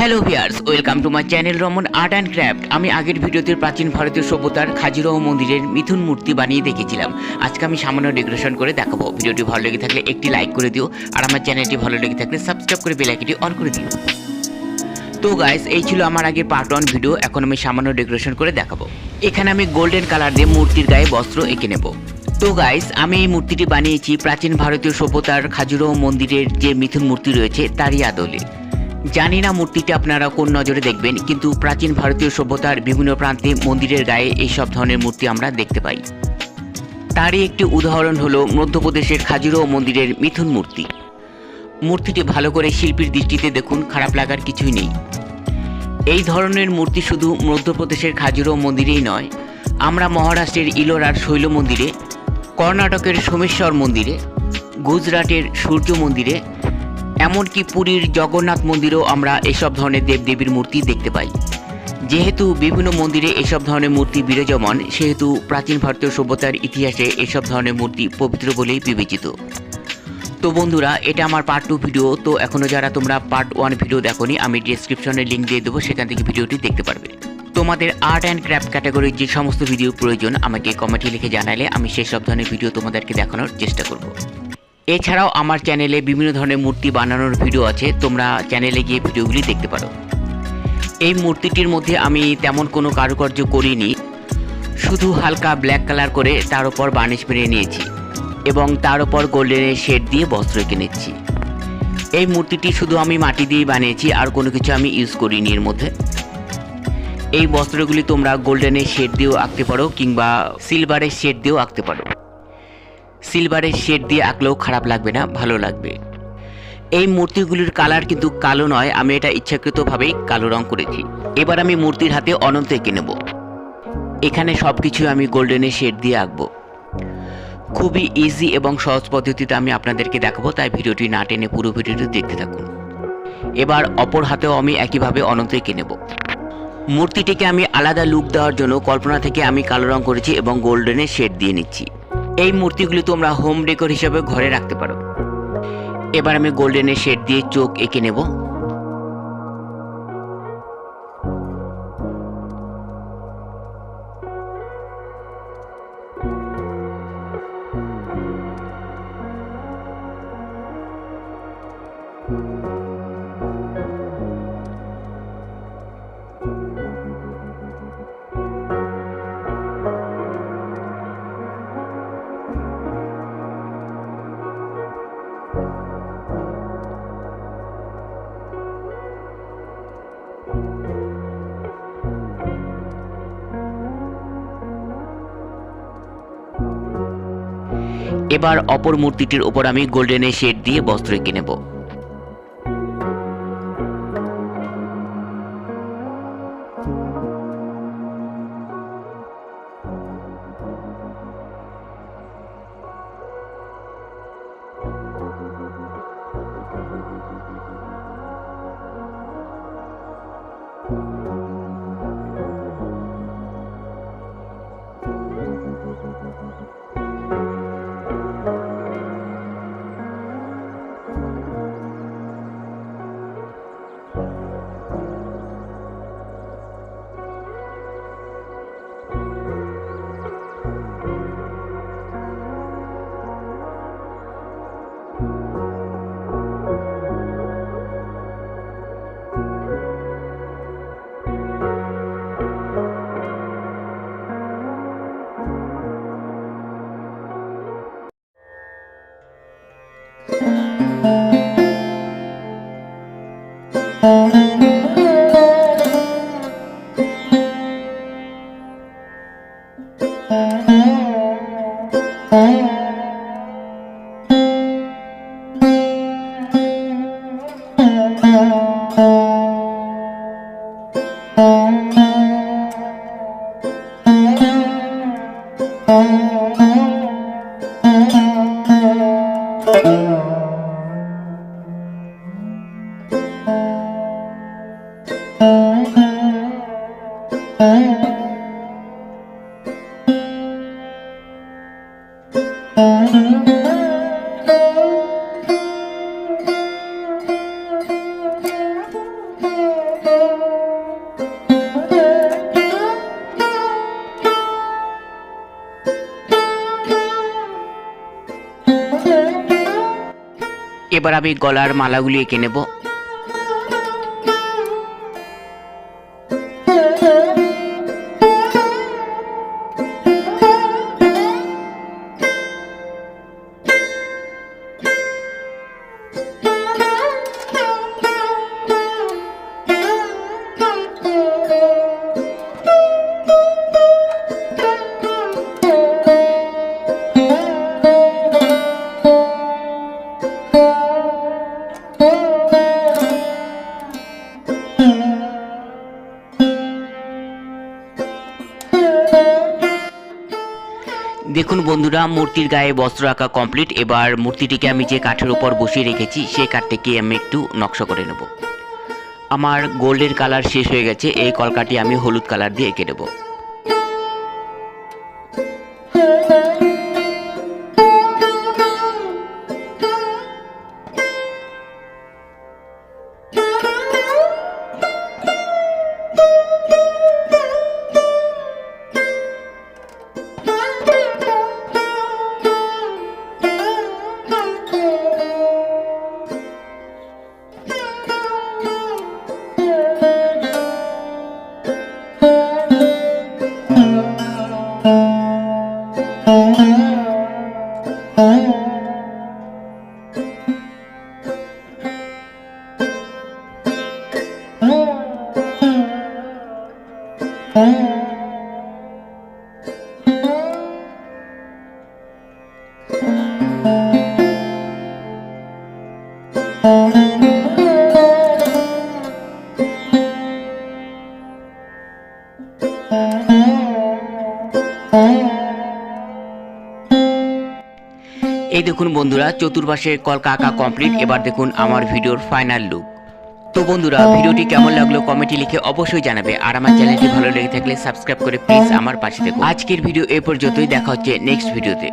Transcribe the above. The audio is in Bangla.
Hello viewers, welcome to my channel Raman art and craft. আমি আগের ভিডিওতে প্রাচীন ভারতীয় সভ্যতার খাজুরাহ মন্দিরের মিথুন মূর্তি বানিয়ে দেখিয়েছিলাম। আজকে আমি সামান্য ডেকোরেশন করে দেখাবো। ভিডিওটি ভালো লেগে থাকলে একটি লাইক করে দিও, আর আমার চ্যানেলটি ভালো লেগে থাকলে সাবস্ক্রাইব করে বেল আইকনটি অন করে দিও। তো গাইস, এই ছিল আমার আগের পার্ট 1 ভিডিও। এখন আমি সামান্য ডেকোরেশন করে দেখাবো। এখানে আমি গোল্ডেন কালার দিয়ে মূর্তির গায়ে বস্ত্র এঁকে নেব। তো গাইস, আমি এই মূর্তিটি বানিয়েছি প্রাচীন ভারতীয় সভ্যতার খাজুরাহ মন্দিরের যে মিথুন মূর্তি রয়েছে তারই আদলে। জানি না মূর্তিটি আপনারা কোন নজরে দেখবেন, কিন্তু প্রাচীন ভারতীয় সভ্যতার বিভিন্ন প্রান্তে মন্দিরের গায়ে এই সব ধরনের মূর্তি আমরা দেখতে পাই। তারই একটি উদাহরণ হলো মধ্যপ্রদেশের খাজুরাহ মন্দিরের মিথুন মূর্তি। মূর্তিটি ভালো করে শিল্পীর দৃষ্টিতে দেখুন, খারাপ লাগার কিছুই নেই। এই ধরনের মূর্তি শুধু মধ্যপ্রদেশের খাজুরাহ মন্দিরেই নয়, আমরা মহারাষ্ট্রের ইলোরার শৈল মন্দিরে, কর্ণাটকের সোমেশ্বর মন্দিরে, গুজরাটের সূর্য মন্দিরে, এমনকি পুরীর জগন্নাথ মন্দিরেও আমরা এসব ধরনের দেবদেবীর মূর্তি দেখতে পাই। যেহেতু বিভিন্ন মন্দিরে এসব ধরনের মূর্তি বিরাজমান, সেহেতু প্রাচীন ভারতীয় সভ্যতার ইতিহাসে এসব ধরনের মূর্তি পবিত্র বলেই বিবেচিত। তো বন্ধুরা, এটা আমার পার্ট 2 ভিডিও। তো এখনও যারা তোমরা পার্ট 1 ভিডিও দেখোনি, আমি ডেসক্রিপশনে লিঙ্ক দিয়ে দেবো, সেখান থেকে ভিডিওটি দেখতে পারবে। তোমাদের আর্ট অ্যান্ড ক্রাফট ক্যাটাগরির যে সমস্ত ভিডিও প্রয়োজন আমাকে কমেন্টে লিখে জানালে আমি সেই সব ধরনের ভিডিও তোমাদেরকে দেখানোর চেষ্টা করব। এছাড়াও আমার চ্যানেলে বিভিন্ন ধরনের মূর্তি বানানোর ভিডিও আছে, তোমরা চ্যানেলে গিয়ে ভিডিওগুলি দেখতে পারো। এই মূর্তিটির মধ্যে আমি তেমন কোনো কারুকার্য করিনি, শুধু হালকা ব্ল্যাক কালার করে তার উপর বার্নিশ মেরে নিয়েছি এবং তার উপর গোল্ডেনের শেড দিয়ে বস্ত্র এঁকে নিচ্ছি। এই মূর্তিটি শুধু আমি মাটি দিয়েই বানিয়েছি, আর কোনো কিছু আমি ইউজ করিনি এর মধ্যে। এই বস্ত্রগুলি তোমরা গোল্ডেনের শেড দিয়েও আঁকতে পারো কিংবা সিলভারের শেড দিয়েও আঁকতে পারো। সিলভারের শেড দিয়ে আঁকলেও খারাপ লাগবে না, ভালো লাগবে। এই মূর্তিগুলির কালার কিন্তু কালো নয়, আমি এটা ইচ্ছাকৃতভাবেই কালো রং করেছি। এবার আমি মূর্তির হাতে অনন্ত এঁকে নেব। এখানে সব কিছু আমি গোল্ডেনের শেড দিয়ে আঁকবো। খুবই ইজি এবং সহজ পদ্ধতিতে আমি আপনাদেরকে দেখাবো, তাই ভিডিওটি না টেনে পুরো ভিডিওটি দেখতে থাকুন। এবার অপর হাতেও আমি একইভাবে অনন্ত এঁকে নেব। মূর্তিটিকে আমি আলাদা লুক দেওয়ার জন্য কল্পনা থেকে আমি কালো রং করেছি এবং গোল্ডেনের শেড দিয়ে নিচ্ছি। এই মূর্তিগুলি তোমরা হোম ডেকোর হিসেবে ঘরে রাখতে পারো। এবার আমি গোল্ডেনের শেড দিয়ে চোখ এঁকে নেব। এবার অপর মূর্তিটির উপর আমি গোল্ডেনের শেড দিয়ে বস্ত্র এঁকে নেব। এবার আমি গলার মালাগুলি এঁকে নেব। দেখুন বন্ধুরা, মূর্তির গায়ে বস্ত্র আঁকা কমপ্লিট। এবার মূর্তিটিকে আমি যে কাঠের উপর বসিয়ে রেখেছি সেই কাঠটিকে আমি একটু নকশা করে নেব। আমার গোল্ডের কালার শেষ হয়ে গেছে, এই কলকাটি আমি হলুদ কালার দিয়ে এঁকে নেব। এই দেখুন বন্ধুরা, চতুর্পাশে কলকা আঁকা কমপ্লিট। এবার দেখুন আমার ভিডিওর ফাইনাল লুক। তো বন্ধুরা, ভিডিওটি কেমন লাগলো কমেন্টে লিখে অবশ্যই জানাবে। আর আমার চ্যানেলটি ভালো লেগে থাকলে সাবস্ক্রাইব করে প্লিজ আমার পাশে থাকুন। আজকের ভিডিও এ পর্যন্তই, দেখা হচ্ছে নেক্সট ভিডিওতে।